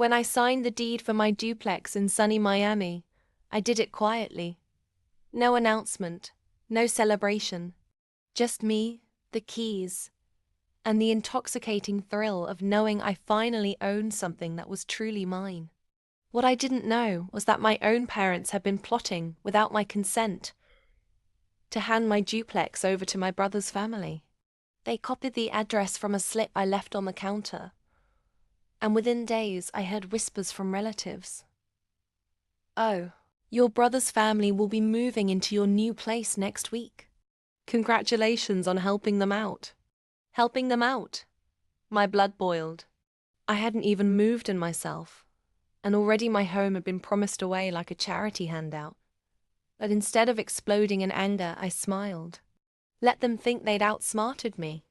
When I signed the deed for my duplex in sunny Miami, I did it quietly. No announcement, no celebration. Just me, the keys, and the intoxicating thrill of knowing I finally owned something that was truly mine. What I didn't know was that my own parents had been plotting, without my consent, to hand my duplex over to my brother's family. They copied the address from a slip I left on the counter, and within days I heard whispers from relatives. "Oh, your brother's family will be moving into your new place next week. Congratulations on helping them out." Helping them out. My blood boiled. I hadn't even moved in myself, and already my home had been promised away like a charity handout. But instead of exploding in anger, I smiled. Let them think they'd outsmarted me.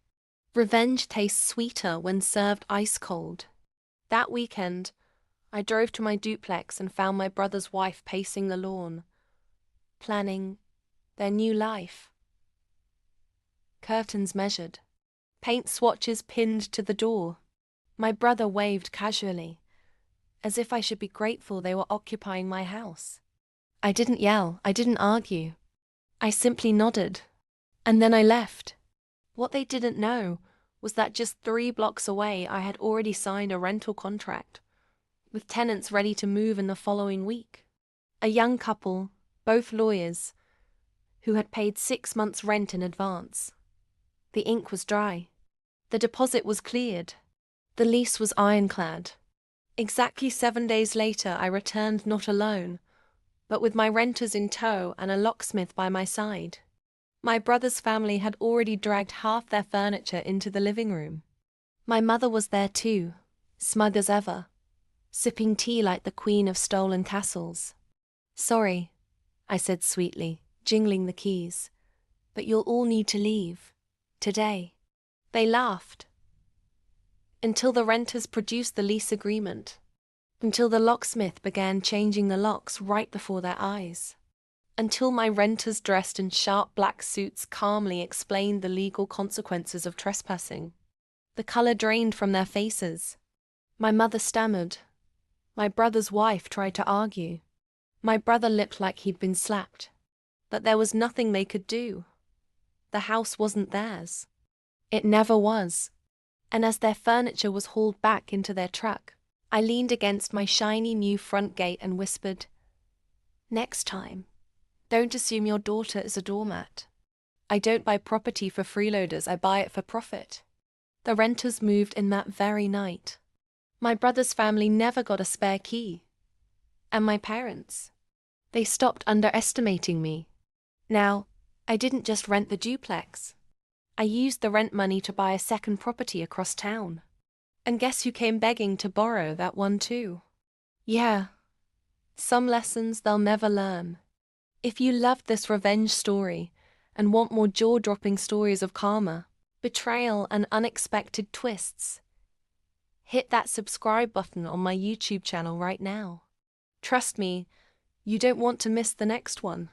Revenge tastes sweeter when served ice cold. That weekend, I drove to my duplex and found my brother's wife pacing the lawn, planning their new life. Curtains measured, paint swatches pinned to the door. My brother waved casually, as if I should be grateful they were occupying my house. I didn't yell, I didn't argue. I simply nodded, and then I left. What they didn't know was that just 3 blocks away I had already signed a rental contract, with tenants ready to move in the following week. A young couple, both lawyers, who had paid 6 months' rent in advance. The ink was dry. The deposit was cleared. The lease was ironclad. Exactly 7 days later I returned not alone, but with my renters in tow and a locksmith by my side. My brother's family had already dragged half their furniture into the living room. My mother was there too, smug as ever, sipping tea like the queen of stolen castles. "Sorry," I said sweetly, jingling the keys, "but you'll all need to leave. Today." They laughed. Until the renters produced the lease agreement. Until the locksmith began changing the locks right before their eyes. Until my renters dressed in sharp black suits calmly explained the legal consequences of trespassing. The color drained from their faces. My mother stammered. My brother's wife tried to argue. My brother looked like he'd been slapped. But there was nothing they could do. The house wasn't theirs. It never was. And as their furniture was hauled back into their truck, I leaned against my shiny new front gate and whispered, "Next time, don't assume your daughter is a doormat. I don't buy property for freeloaders, I buy it for profit." The renters moved in that very night. My brother's family never got a spare key. And my parents, they stopped underestimating me. Now, I didn't just rent the duplex. I used the rent money to buy a second property across town. And guess who came begging to borrow that one too? Yeah, some lessons they'll never learn. If you loved this revenge story and want more jaw-dropping stories of karma, betrayal, and unexpected twists, hit that subscribe button on my YouTube channel right now. Trust me, you don't want to miss the next one.